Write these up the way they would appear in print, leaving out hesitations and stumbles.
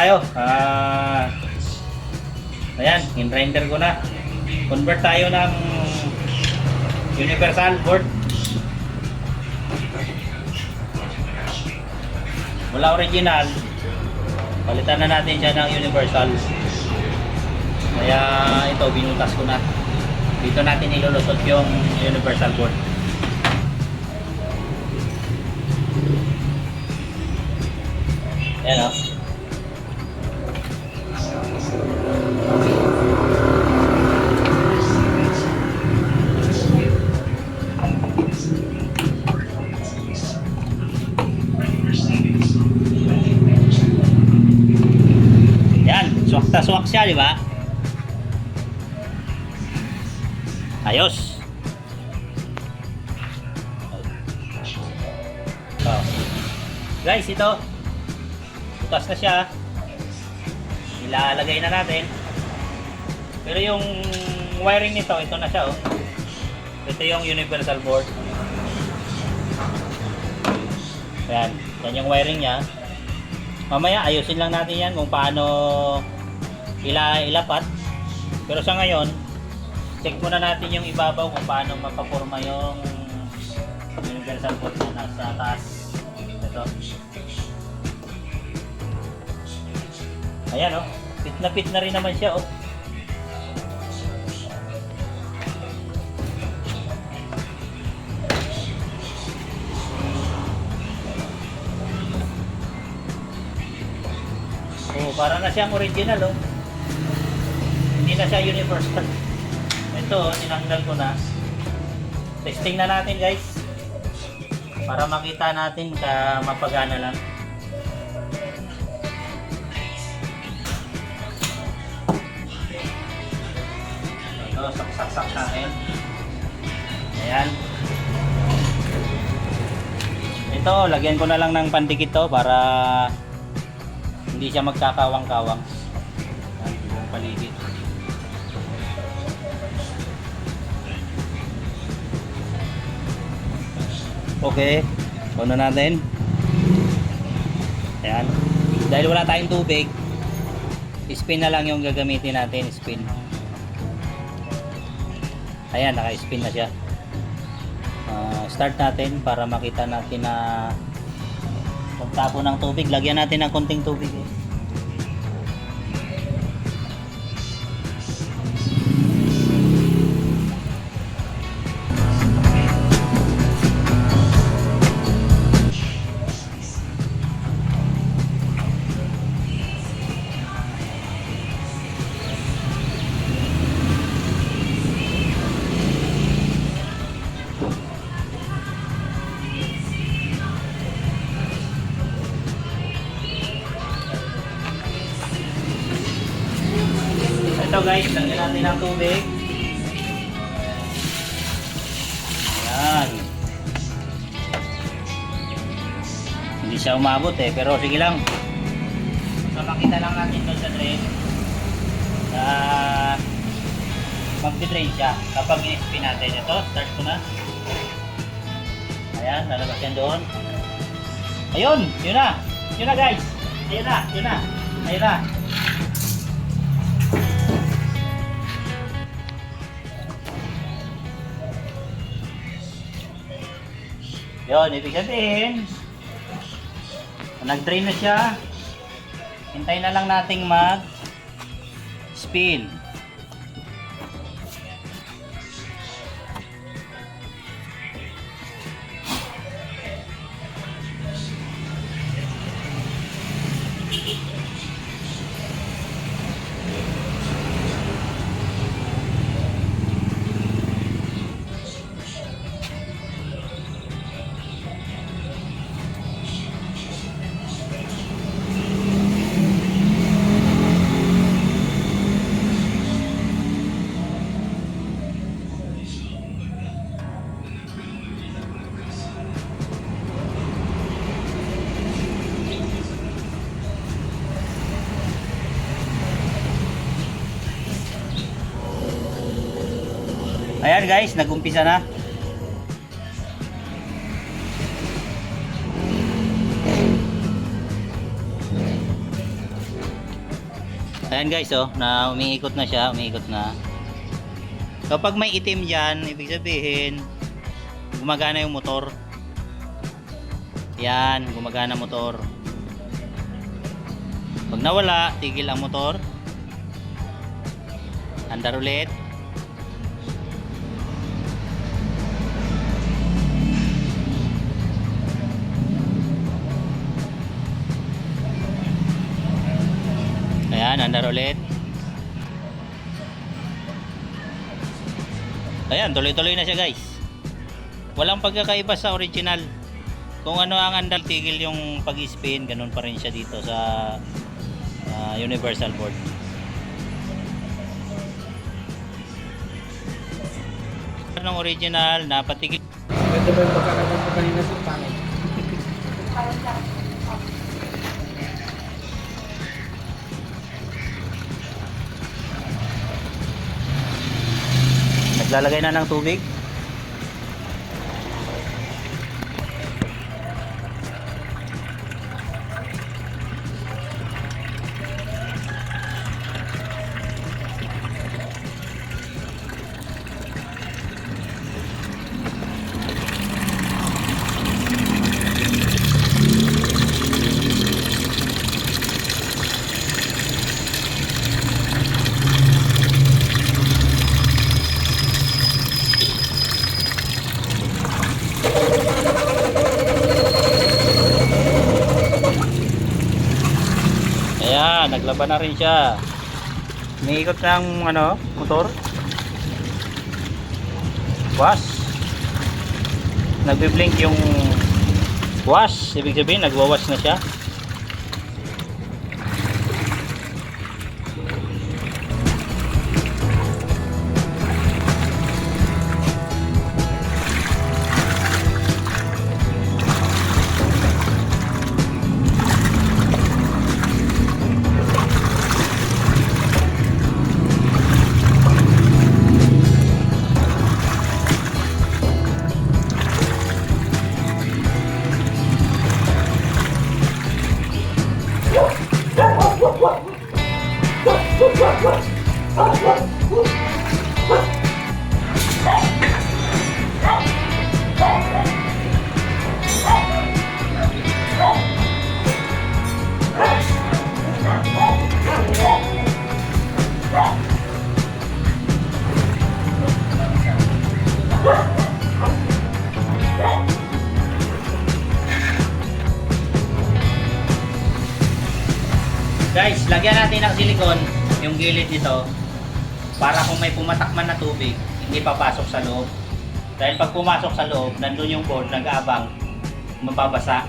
tayo. Ayan, in-render ko na. Convert tayo ng universal board. Mula original, palitan na natin siya ng universal. Kaya ito, binutas ko na. Dito natin ilulusot yung universal board. Ayan o. Yan, swak na swak siya, di ba? Ayos. Oh. Guys, ito. Bukas na siya. Ilalagay na natin. Pero yung wiring nito, ito na siya, oh. Ito yung universal board. Ayan. Yan yung wiring niya. Mamaya ayusin lang natin yan kung paano ilapat. Pero sa ngayon, check muna natin yung ibabaw kung paano mapaporma yung universal board na nasa taas. Ito. Ayan, oh. Fit na rin naman siya, oh. Oh, para na siyang original, oh. Hindi na siya universal. Ito, tinanggal ko na. Testing na natin, guys. Para makita natin ka mapagana lang. Ito, saksak natin. Ayan. Ito, lagyan ko na lang ng pandikit to para hindi siya magkakawang-kawang. Ayan, yung paligid. Okay, on na natin. Ayan. Dahil wala tayong tubig, spin na lang yung gagamitin natin, spin. Ayan, naka-spin na siya. Start natin para makita natin na pagtapo ng tubig. Lagyan natin ng konting tubig, eh. Ito, guys, lagyan natin ng tubig. Ayan. Hindi siya umabot, eh, pero sige lang. So makita lang natin doon sa drain. Mag-drain siya kapag i-spin natin. Ito, start ko na. Ayan, lalabas yan doon. Ayun, yun na. Yun na, guys. Ayun na, yun na. Ayun na. Yun, ibig sabihin, nag-drain na siya. Hintayin na lang nating mag-spin. Ayan guys, nag-umpisa na. Ayan guys, oh, na umiikot na siya, umiikot na. Kapag may itim dyan, ibig sabihin, gumagana yung motor. Yan, gumagana motor. Pag nawala, tigil ang motor. Andar ulit. Ayan, andar ulit. Ayan, tuloy-tuloy na siya guys. Walang pagkakaiba sa original. Kung ano ang andar, tigil yung pag-spin, ganun pa rin siya dito sa universal board. Ng original, napatigil. Ganda ba yung pagkakataon ko kanina sa pangit? Naglalagay na ng tubig. Ayan, naglaban na rin siya. Umiikot ng motor. Wash. Nagbi-blink yung wash, ibig sabihin nagwa-wash na siya. Guys, lagyan natin ng silikon yung gilid nito para kung may pumatak man na tubig, hindi papasok sa loob. Dahil pag pumasok sa loob, nandun yung board, nag-aabang, mababasa.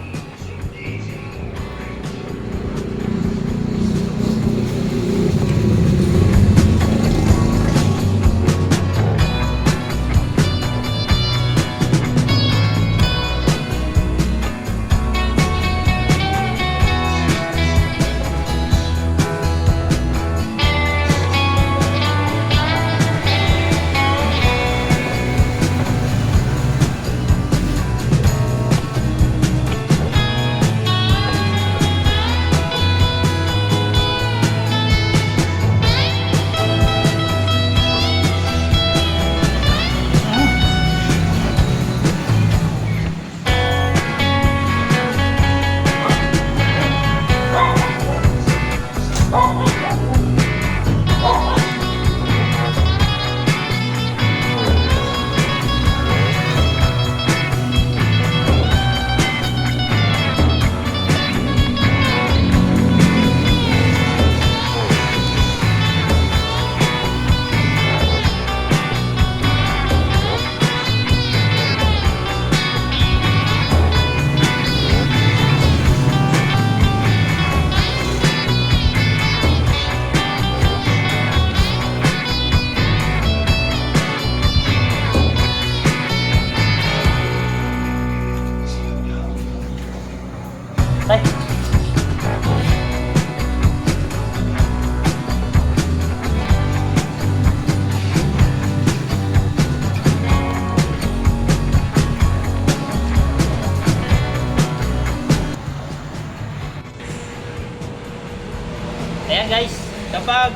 Ayan guys, Kapag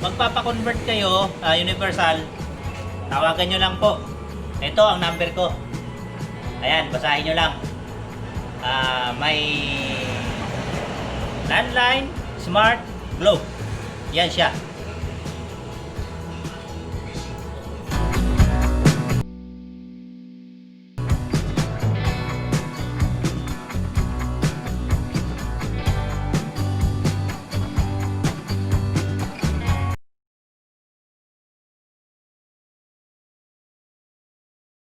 magpapa-convert kayo, Universal, tawagan nyo lang po. Ito ang number ko. Ayan, basahin nyo lang. May landline, smart, globe. Yan siya.